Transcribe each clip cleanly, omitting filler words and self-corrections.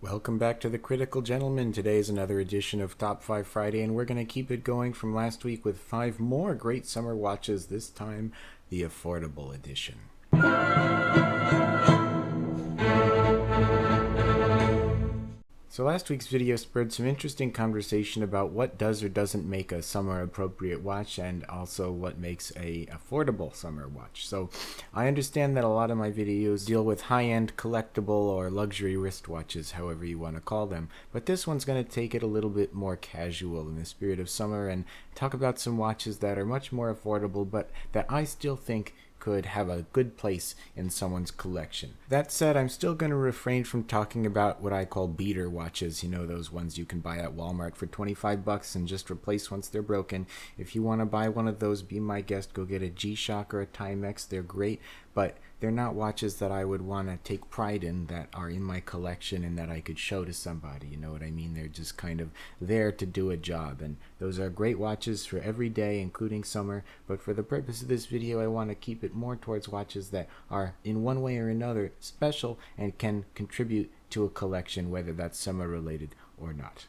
Welcome back to the Critical Gentleman. Today is another edition of Top 5 Friday, and we're going to keep it going from last week with 5 more great summer watches, this time the affordable edition. So last week's video spurred some interesting conversation about what does or doesn't make a summer appropriate watch, and also what makes a affordable summer watch. So I understand that a lot of my videos deal with high-end collectible or luxury wristwatches, however you want to call them, but this one's going to take it a little bit more casual in the spirit of summer and talk about some watches that are much more affordable, but that I still think could have a good place in someone's collection. That said, I'm still going to refrain from talking about what I call beater watches, those ones you can buy at Walmart for $25 and just replace once they're broken. If you want to buy one of those, be my guest, go get a G-Shock or a Timex. They're great, but they're not watches that I would want to take pride in, that are in my collection and that I could show to somebody. You know what I mean? They're just kind of there to do a job, and those are great watches for every day, including summer, but for the purpose of this video, I want to keep it more towards watches that are in one way or another special and can contribute to a collection, whether that's summer related or not.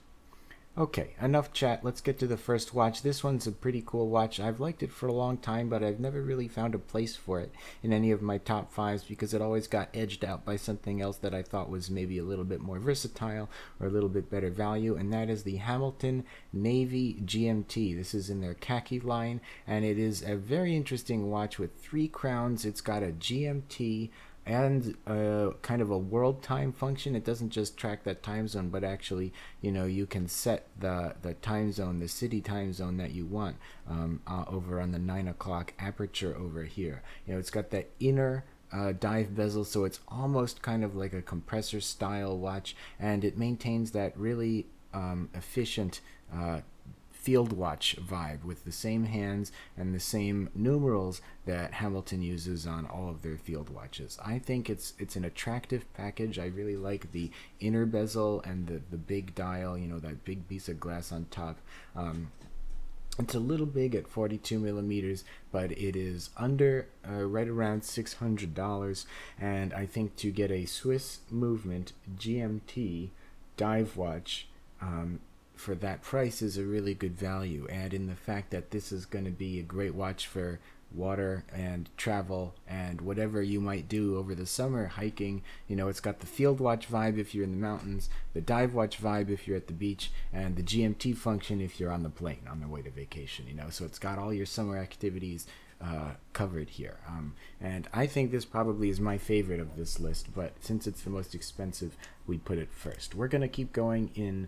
Okay, enough chat. Let's get to the first watch. This one's a pretty cool watch. I've liked it for a long time, but I've never really found a place for it in any of my top fives because it always got edged out by something else that I thought was maybe a little bit more versatile or a little bit better value, and that is the Hamilton Navy GMT. This is in their khaki line, and it is a very interesting watch with 3 crowns. It's got a GMT and kind of a world time function. It doesn't just track that time zone, but actually, you can set the time zone, the city time zone that you want over on the 9 o'clock aperture over here. It's got that inner dive bezel, so it's almost kind of like a compressor style watch, and it maintains that really efficient field watch vibe with the same hands and the same numerals that Hamilton uses on all of their field watches. I think it's an attractive package. I really like the inner bezel and the big dial, that big piece of glass on top. It's a little big at 42 millimeters, but it is under right around $600, and I think to get a Swiss Movement GMT dive watch for that price is a really good value. Add in the fact that this is going to be a great watch for water and travel and whatever you might do over the summer, hiking. It's got the field watch vibe if you're in the mountains, the dive watch vibe if you're at the beach, and the GMT function if you're on the plane on the way to vacation. So it's got all your summer activities covered here, and I think this probably is my favorite of this list, but since it's the most expensive, we put it first. We're going to keep going in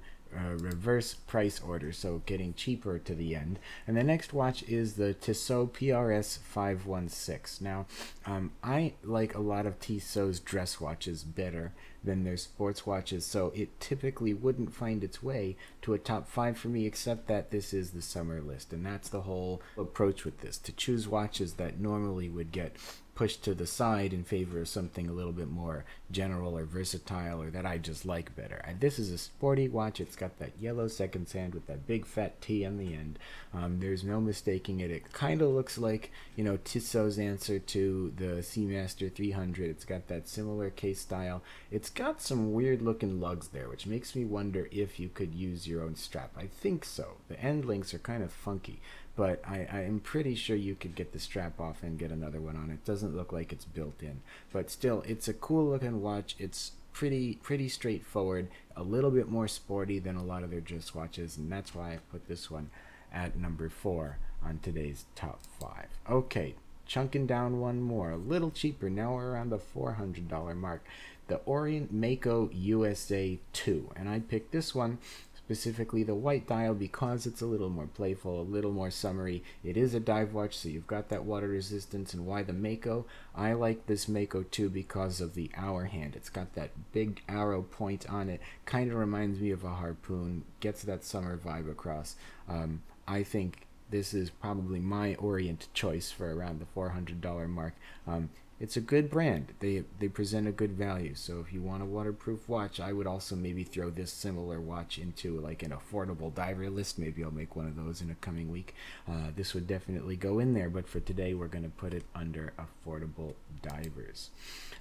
reverse price order, so getting cheaper to the end. And the next watch is the Tissot PRS 516. Now, I like a lot of Tissot's dress watches better than their sports watches, so it typically wouldn't find its way to a top 5 for me, except that this is the summer list, and that's the whole approach with this, to choose watches that normally would get pushed to the side in favor of something a little bit more general or versatile, or that I just like better. And this is a sporty watch. It's got that yellow seconds hand with that big fat T on the end. There's no mistaking it. It kind of looks like, Tissot's answer to the Seamaster 300. It's got that similar case style. It's got some weird looking lugs there, which makes me wonder if you could use your own strap. I think so. The end links are kind of funky, but I am pretty sure you could get the strap off and get another one on. It doesn't look like it's built in, but still, it's a cool looking watch. It's pretty straightforward, a little bit more sporty than a lot of their dress watches, and that's why I put this one at number 4 on today's top 5. Okay, chunking down one more, a little cheaper. Now we're around the $400 mark. The Orient Mako USA 2, and I picked this one, specifically the white dial, because it's a little more playful, a little more summery. It is a dive watch, so you've got that water resistance. And why the Mako? I like this Mako too because of the hour hand. It's got that big arrow point on it, kind of reminds me of a harpoon, gets that summer vibe across. I think this is probably my Orient choice for around the $400 mark. it's a good brand. They present a good value. So if you want a waterproof watch, I would also maybe throw this similar watch into like an affordable diver list. Maybe I'll make one of those in a coming week. This would definitely go in there, but for today we're going to put it under affordable divers.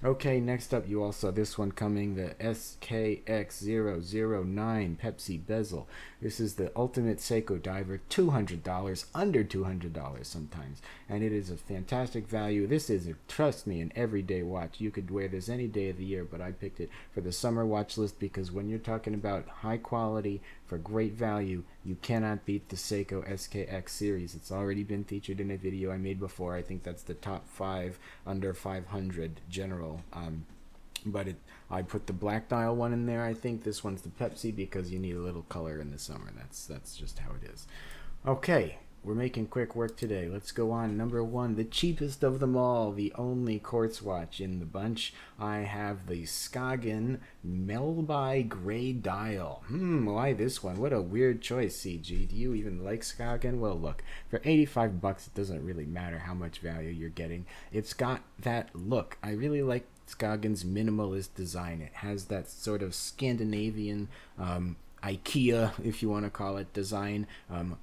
Okay, next up, you all saw this one coming, the SKX009 Pepsi bezel. This is the ultimate Seiko diver, $200, under $200 sometimes, and it is a fantastic value. This is, trust me, an everyday watch. You could wear this any day of the year, but I picked it for the summer watch list because when you're talking about high quality for great value, you cannot beat the Seiko SKX series. It's already been featured in a video I made before. I think that's the top 5 under 500 general. But I put the black dial one in there. I think this one's the Pepsi because you need a little color in the summer. That's just how it is. Okay, we're making quick work today. Let's go on. Number 1, the cheapest of them all, the only quartz watch in the bunch. I have the Skagen Melby Gray Dial. Why this one? What a weird choice, CG. Do you even like Skagen? Well, look, for $85, it doesn't really matter how much value you're getting. It's got that look. I really like Skagen's minimalist design. It has that sort of Scandinavian IKEA, if you want to call it, design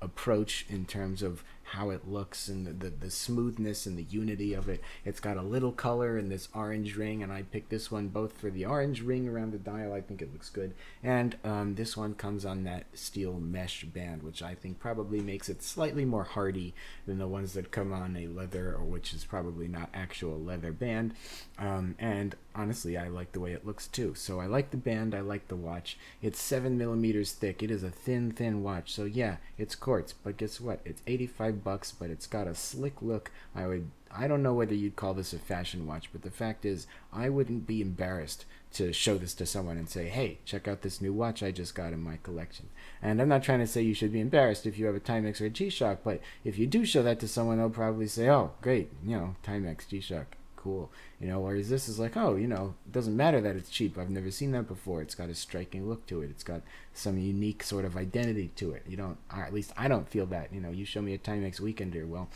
approach in terms of how it looks and the smoothness and the unity of it. It's got a little color in this orange ring, and I picked this one both for the orange ring around the dial. I think it looks good, and this one comes on that steel mesh band, which I think probably makes it slightly more hardy than the ones that come on a leather, or which is probably not actual leather band. And honestly, I like the way it looks too. So I like the band, I like the watch. It's 7 millimeters thick. It is a thin watch. So yeah, it's quartz, but guess what? It's $85, but it's got a slick look. I don't know whether you'd call this a fashion watch, but the fact is, I wouldn't be embarrassed to show this to someone and say, hey, check out this new watch I just got in my collection. And I'm not trying to say you should be embarrassed if you have a Timex or a G-Shock, but if you do show that to someone, they'll probably say, oh, great, Timex, G-Shock, cool. Whereas this is like, oh, it doesn't matter that it's cheap. I've never seen that before. It's got a striking look to it. It's got some unique sort of identity to it. Or at least I don't feel that. You show me a Timex Weekender, well,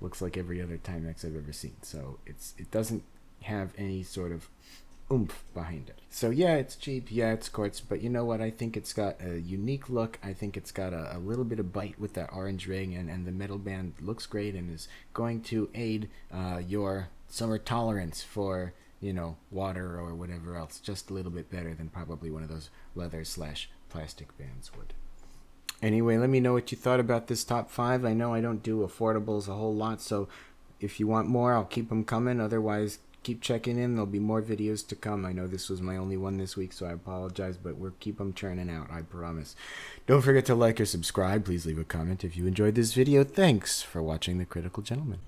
looks like every other Timex I've ever seen. So it doesn't have any sort of oomph behind it. So yeah, it's cheap, yeah, it's quartz, but you know what? I think it's got a unique look. I think it's got a little bit of bite with that orange ring, and the metal band looks great and is going to aid your summer tolerance for water or whatever else just a little bit better than probably one of those leather/plastic bands would. Anyway, let me know what you thought about this top 5. I know I don't do affordables a whole lot, so if you want more, I'll keep them coming. Otherwise, keep checking in. There'll be more videos to come. I know this was my only one this week, so I apologize, but we'll keep them churning out, I promise. Don't forget to like or subscribe. Please leave a comment if you enjoyed this video. Thanks for watching The Critical Gentleman.